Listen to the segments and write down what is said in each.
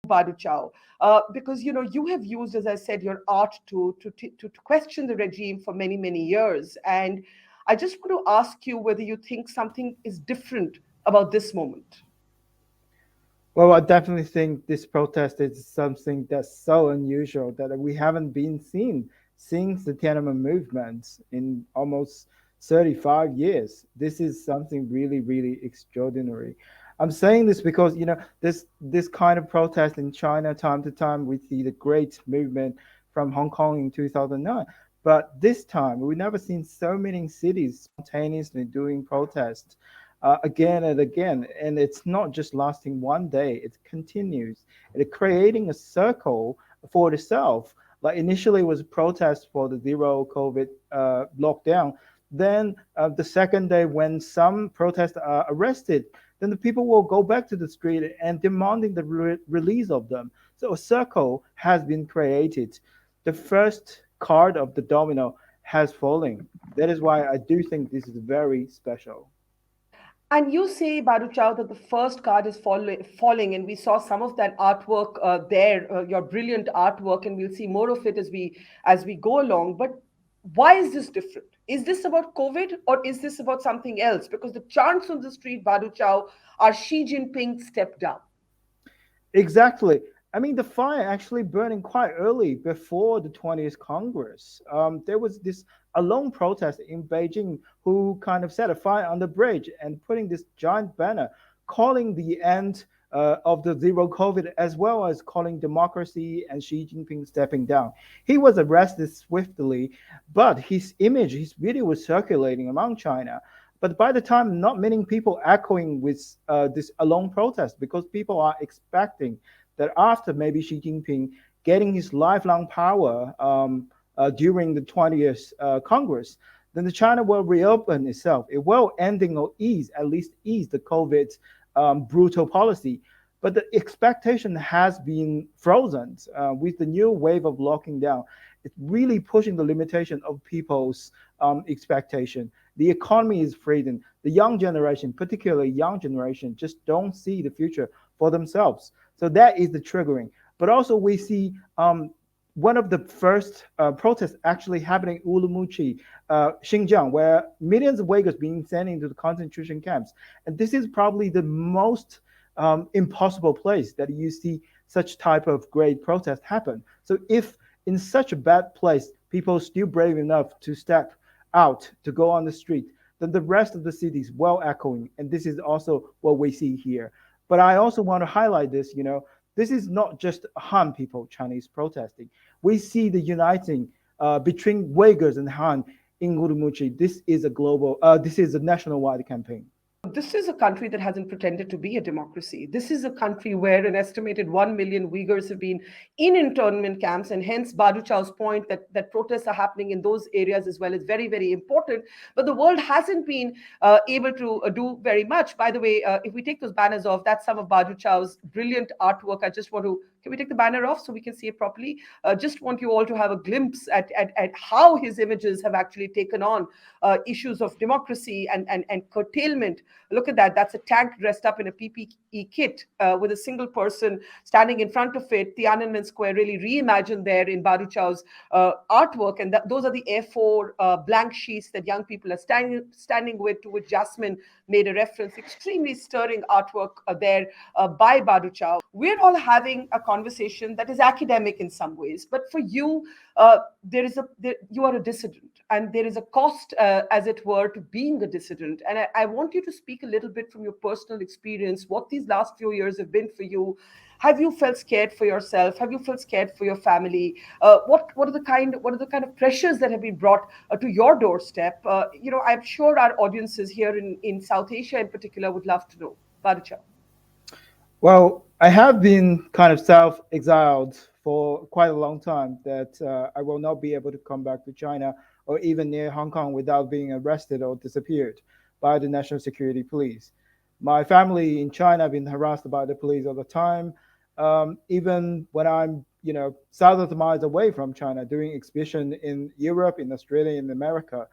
Badiucao, because you have used, as I said, your art to question the regime for many, many years. And I just want to ask you whether you think something is different about this moment. Well, I definitely think this protest is something that's so unusual that we haven't been seen since the Tiananmen movement in almost 35 years. This is something really, really extraordinary. I'm saying this because this kind of protest in China time to time we see the great movement from Hong Kong in 2009. But this time we've never seen so many cities spontaneously doing protests again and again. And it's not just lasting one day, it continues. It's creating a circle for itself. Like initially it was a protest for the zero COVID lockdown. Then the second day when some protests are arrested, then the people will go back to the street and demanding the release of them. So a circle has been created. The first card of the domino has fallen. That is why I do think this is very special. And you say, Baruchao, that the first card is falling, and we saw some of that artwork there, your brilliant artwork, and we'll see more of it as we go along. But why is this different? Is this about COVID or is this about something else? Because the chants on the street, Baruchao, are Xi Jinping step down. Exactly. I mean, the fire actually burning quite early before the 20th Congress. There was this alone protest in Beijing who kind of set a fire on the bridge and putting this giant banner calling the end of the zero COVID as well as calling democracy and Xi Jinping stepping down. He was arrested swiftly, but his image, his video was circulating among China. But by the time, not many people echoing with this alone protest because people are expecting that after maybe Xi Jinping getting his lifelong power during the 20th Congress, then the China will reopen itself. It will ending or ease, at least ease the COVID brutal policy. But the expectation has been frozen with the new wave of locking down. It's really pushing the limitation of people's expectation. The economy is freezing. The young generation, particularly young generation, just don't see the future for themselves. So that is the triggering. But also we see one of the first protests actually happening in Urumqi, Xinjiang, where millions of Uyghurs being sent into the concentration camps. And this is probably the most impossible place that you see such type of great protest happen. So if in such a bad place, people are still brave enough to step out, to go on the street, then the rest of the city is well echoing. And this is also what we see here. But I also want to highlight this, this is not just Han people, Chinese protesting. We see the uniting between Uyghurs and Han in Urumqi. This is a national-wide campaign. This is a country that hasn't pretended to be a democracy. This is a country where an estimated 1 million Uyghurs have been in internment camps, and hence Badu Chao's point that protests are happening in those areas as well is very, very important. But the world hasn't been able to do very much. By the way, if we take those banners off, that's some of Badu Chao's brilliant artwork. I just want to, can we take the banner off so we can see it properly? Just want you all to have a glimpse at how his images have actually taken on issues of democracy and curtailment. Look at that. That's a tank dressed up in a PPE kit with a single person standing in front of it. Tiananmen Square really reimagined there in Baruchao's artwork. And those are the A4 blank sheets that young people are standing with, to which Jasmine made a reference. Extremely stirring artwork there by Baruchao. We're all having a conversation that is academic in some ways. But for you, you are a dissident. And there is a cost, as it were, to being a dissident. And I want you to speak a little bit from your personal experience, what these last few years have been for you. Have you felt scared for yourself? Have you felt scared for your family? What are the kind of pressures that have been brought to your doorstep? I'm sure our audiences here in South Asia in particular would love to know. Baricha. Well, I have been kind of self-exiled for quite a long time that I will not be able to come back to China or even near Hong Kong without being arrested or disappeared by the National Security Police. My family in China have been harassed by the police all the time. Even when I'm, thousands of miles away from China doing exhibition in Europe, in Australia, in America,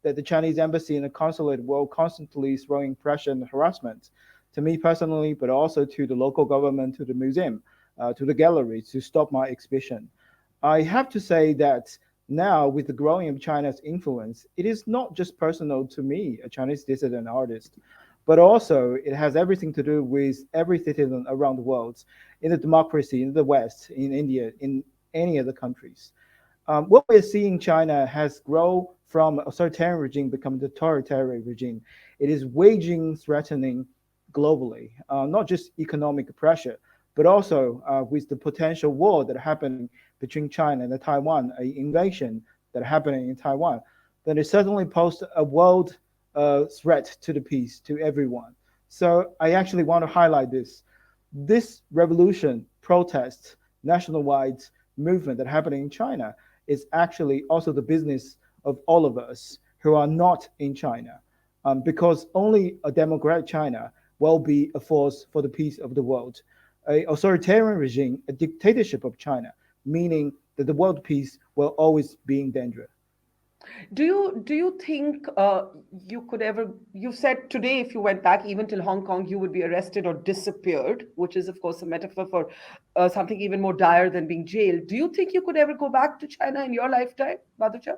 that the Chinese embassy and the consulate will constantly throwing pressure and harassment to me personally, but also to the local government, to the museum. to the gallery to stop my exhibition. I have to say that now, with the growing of China's influence, it is not just personal to me, a Chinese dissident artist, but also it has everything to do with every citizen around the world, in the democracy, in the West, in India, in any other countries. What we're seeing, China has grown from authoritarian regime become a totalitarian regime. It is waging threatening globally, not just economic pressure, but also with the potential war that are happening between China and Taiwan, an invasion that are happening in Taiwan, then it certainly poses a world threat to the peace, to everyone. So I actually want to highlight this. This revolution, protest, nationwide movement that happening in China is actually also the business of all of us who are not in China, because only a democratic China will be a force for the peace of the world. A authoritarian regime, a dictatorship of China, meaning that the world peace will always be in danger. Do you think you could ever? You said today, if you went back even till Hong Kong, you would be arrested or disappeared, which is of course a metaphor for something even more dire than being jailed. Do you think you could ever go back to China in your lifetime, Baducha?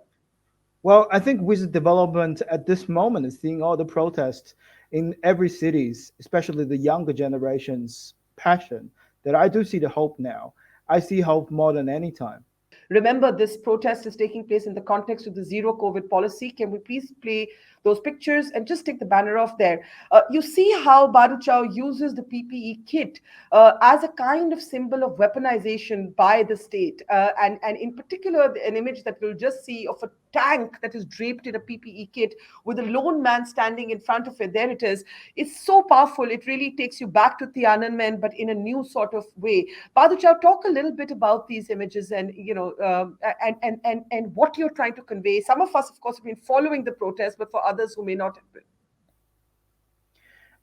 Well, I think with the development at this moment, seeing all the protests in every cities, especially the younger generation's passion, that I do see the hope now. I see hope more than any time. Remember, this protest is taking place in the context of the zero COVID policy. Can we please play those pictures and just take the banner off there? You see how Badiucao uses the PPE kit as a kind of symbol of weaponization by the state. And in particular, an image that we'll just see of a tank that is draped in a PPE kit with a lone man standing in front of it. There it is. It's so powerful. It really takes you back to Tiananmen, but in a new sort of way. Badhuchao, talk a little bit about these images and and what you're trying to convey. Some of us, of course, have been following the protest, but for others who may not have been.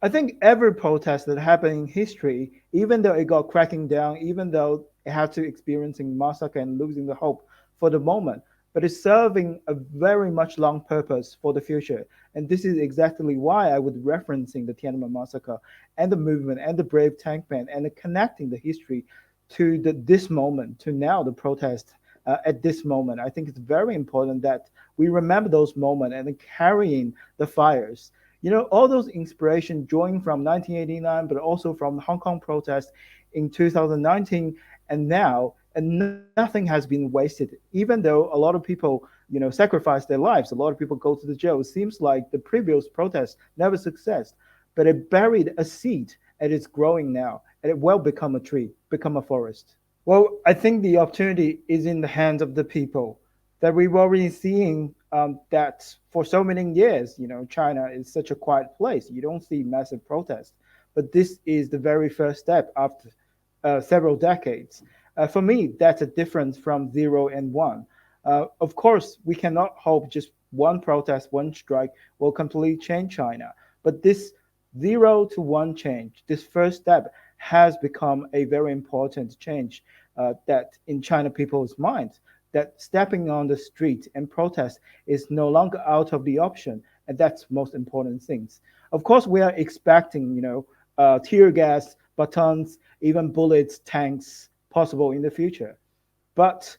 I think every protest that happened in history, even though it got cracking down, even though it had to experiencing massacre and losing the hope for the moment, but it's serving a very much long purpose for the future. And this is exactly why I would referencing the Tiananmen massacre and the movement and the brave tank men and the connecting the history to this moment, to now the protest at this moment. I think it's very important that we remember those moments and carrying the fires. You know, all those inspiration joined from 1989, but also from the Hong Kong protest in 2019 and now, and nothing has been wasted. Even though a lot of people, sacrifice their lives, a lot of people go to the jail. It seems like the previous protest never success, but it buried a seed and it's growing now, and it will become a tree, become a forest. Well, I think the opportunity is in the hands of the people. That we've already seen that for so many years, China is such a quiet place. You don't see massive protests, but this is the very first step after several decades. For me, that's a difference from 0 and 1. Of course, we cannot hope just one protest, one strike will completely change China. But this 0 to 1 change, this first step, has become a very important change that in China people's minds, that stepping on the street and protest is no longer out of the option, and that's most important things. Of course, we are expecting, tear gas, batons, even bullets, tanks possible in the future, but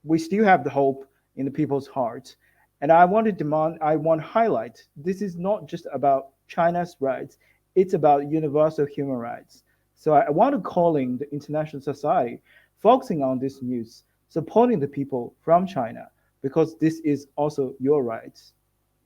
we still have the hope in the people's hearts. And I want to highlight, this is not just about China's rights, it's about universal human rights. So I want to calling the international society, focusing on this news, supporting the people from China, because this is also your rights.